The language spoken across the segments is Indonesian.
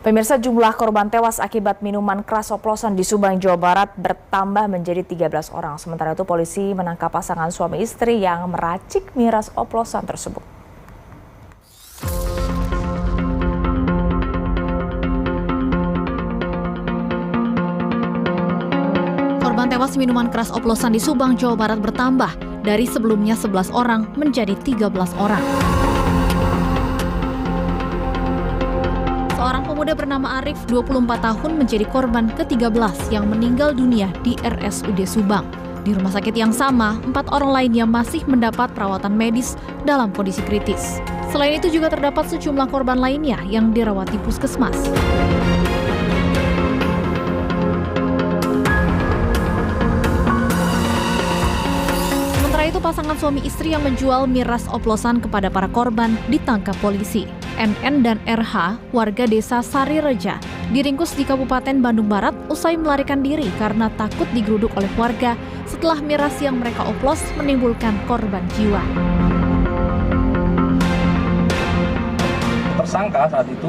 Pemirsa, jumlah korban tewas akibat minuman keras oplosan di Subang, Jawa Barat bertambah menjadi 13 orang. Sementara itu polisi menangkap pasangan suami istri yang meracik miras oplosan tersebut. Korban tewas minuman keras oplosan di Subang, Jawa Barat bertambah dari sebelumnya 11 orang menjadi 13 orang. Seorang pemuda bernama Arif, 24 tahun, menjadi korban ke-13 yang meninggal dunia di RSUD Subang. Di rumah sakit yang sama, 4 orang lainnya masih mendapat perawatan medis dalam kondisi kritis. Selain itu juga terdapat sejumlah korban lainnya yang dirawat di puskesmas. Sementara itu, pasangan suami istri yang menjual miras oplosan kepada para korban ditangkap polisi. NN dan RH, warga desa Sarireja, diringkus di Kabupaten Bandung Barat usai melarikan diri karena takut digeruduk oleh warga setelah miras yang mereka oplos menimbulkan korban jiwa. Tersangka saat itu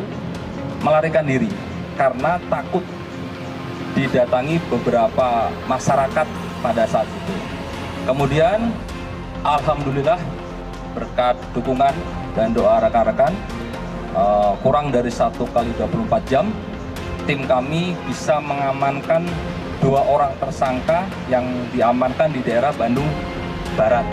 melarikan diri karena takut didatangi beberapa masyarakat pada saat itu. Kemudian, alhamdulillah berkat dukungan dan doa rekan-rekan, kurang dari 1 kali 24 jam, tim kami bisa mengamankan 2 orang tersangka yang diamankan di daerah Bandung Barat.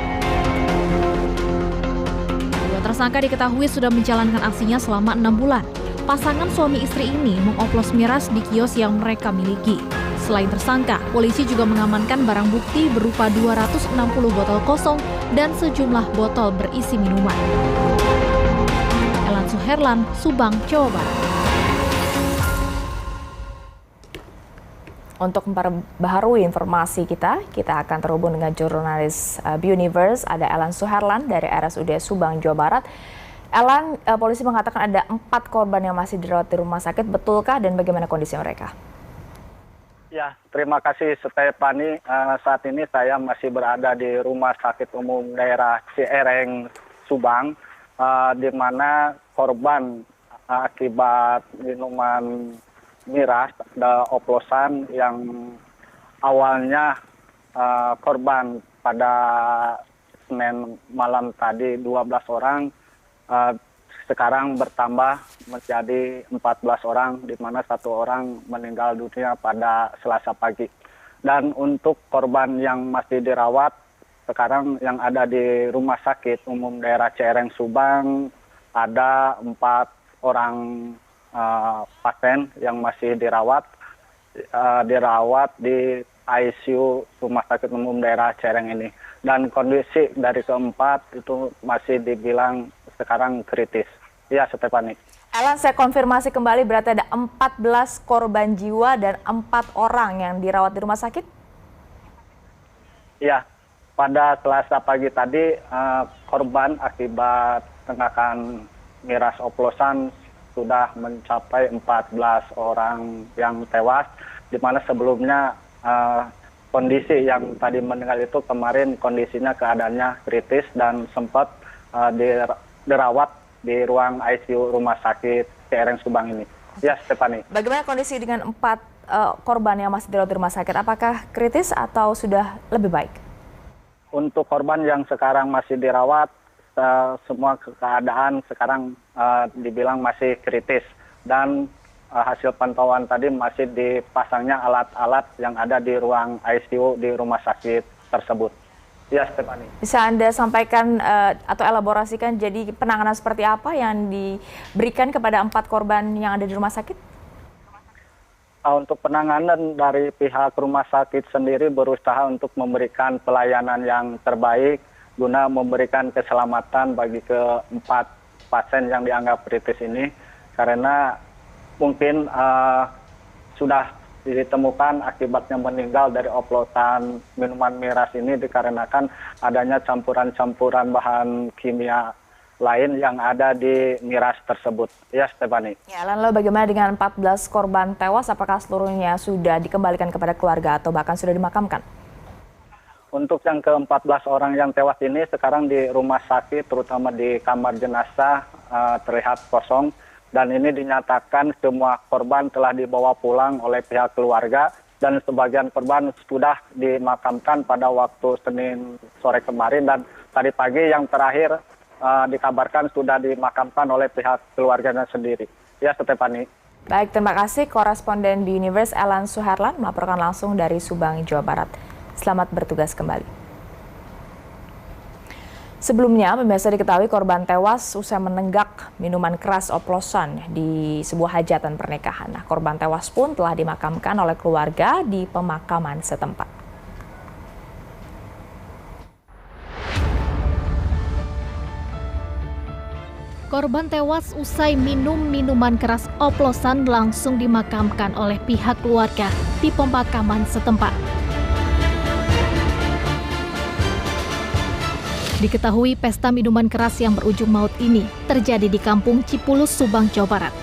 2 tersangka diketahui sudah menjalankan aksinya selama 6 bulan. Pasangan suami istri ini mengoplos miras di kios yang mereka miliki. Selain tersangka, polisi juga mengamankan barang bukti berupa 260 botol kosong dan sejumlah botol berisi minuman. Elan Suherlan, Subang, Jawa Barat. Untuk memperbaharui informasi kita akan terhubung dengan jurnalis BUniverse, ada Elan Suherlan dari RSUD Subang, Jawa Barat. Elan, polisi mengatakan ada 4 korban yang masih dirawat di rumah sakit, betulkah dan bagaimana kondisi mereka? Ya, terima kasih Stefani. Saat ini saya masih berada di Rumah Sakit Umum Daerah Ciereng, Subang, di mana korban akibat minuman miras oplosan yang awalnya korban pada Senin malam tadi 12 orang, sekarang bertambah menjadi 14 orang, di mana 1 orang meninggal dunia pada Selasa pagi. Dan untuk korban yang masih dirawat, sekarang yang ada di Rumah Sakit Umum Daerah Ciereng, Subang, ada 4 orang pasien yang masih dirawat di ICU Rumah Sakit Umum Daerah Ciereng ini. Dan kondisi dari keempat itu masih dibilang sekarang kritis. Ya, Stefani. Elan, saya konfirmasi kembali, berarti ada 14 korban jiwa dan 4 orang yang dirawat di rumah sakit? Ya, pada Selasa pagi tadi korban akibat tenggakan miras oplosan sudah mencapai 14 orang yang tewas, di mana sebelumnya kondisi yang tadi meninggal itu kemarin kondisinya keadaannya kritis dan sempat dirawat di ruang ICU Rumah Sakit Ciereng Subang ini. Ya, Stefani. Bagaimana kondisi dengan 4 korban yang masih dirawat di rumah sakit? Apakah kritis atau sudah lebih baik? Untuk korban yang sekarang masih dirawat, semua keadaan sekarang dibilang masih kritis. Dan hasil pantauan tadi masih dipasangnya alat-alat yang ada di ruang ICU di rumah sakit tersebut. Ya, Stefani. Bisa Anda sampaikan atau elaborasikan jadi penanganan seperti apa yang diberikan kepada 4 korban yang ada di rumah sakit? Untuk penanganan dari pihak rumah sakit sendiri berusaha untuk memberikan pelayanan yang terbaik guna memberikan keselamatan bagi keempat pasien yang dianggap kritis ini, karena mungkin sudah ditemukan akibatnya meninggal dari oplosan minuman miras ini dikarenakan adanya campuran-campuran bahan kimia lain yang ada di miras tersebut. Ya, Stefani. Ya, lalu bagaimana dengan 14 korban tewas? Apakah seluruhnya sudah dikembalikan kepada keluarga atau bahkan sudah dimakamkan? Untuk yang ke-14 orang yang tewas ini sekarang di rumah sakit, terutama di kamar jenazah terlihat kosong. dan ini dinyatakan semua korban telah dibawa pulang oleh pihak keluarga dan sebagian korban sudah dimakamkan pada waktu Senin sore kemarin dan tadi pagi yang terakhir dikabarkan sudah dimakamkan oleh pihak keluarganya sendiri. Ya, Stephanie. Baik, terima kasih koresponden BUniverse Elan Suherlan melaporkan langsung dari Subang, Jawa Barat. Selamat bertugas kembali. Sebelumnya, pemirsa diketahui korban tewas usai menenggak minuman keras oplosan di sebuah hajatan pernikahan. Nah, korban tewas pun telah dimakamkan oleh keluarga di pemakaman setempat. Korban tewas usai minum minuman keras oplosan langsung dimakamkan oleh pihak keluarga di pemakaman setempat. Diketahui pesta minuman keras yang berujung maut ini terjadi di Kampung Cipulus, Subang, Jawa Barat.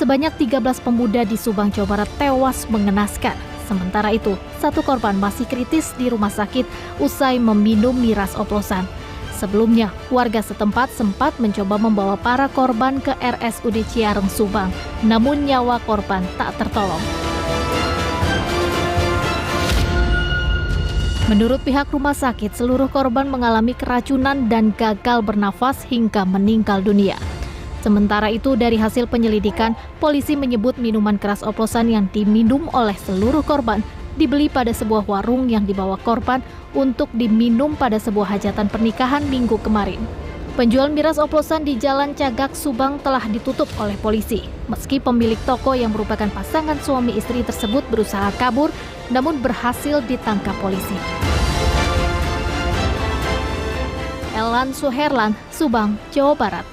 Sebanyak 13 pemuda di Subang, Jawa Barat tewas mengenaskan. Sementara itu, 1 korban masih kritis di rumah sakit usai meminum miras oplosan. Sebelumnya, warga setempat sempat mencoba membawa para korban ke RSUD Ciareng, Subang. Namun nyawa korban tak tertolong. Menurut pihak rumah sakit, seluruh korban mengalami keracunan dan gagal bernafas hingga meninggal dunia. Sementara itu, dari hasil penyelidikan, polisi menyebut minuman keras oplosan yang diminum oleh seluruh korban dibeli pada sebuah warung yang dibawa korban untuk diminum pada sebuah hajatan pernikahan Minggu kemarin. Penjual miras oplosan di Jalan Cagak, Subang telah ditutup oleh polisi. Meski pemilik toko yang merupakan pasangan suami istri tersebut berusaha kabur, namun berhasil ditangkap polisi. Elan Suherlan, Subang, Jawa Barat.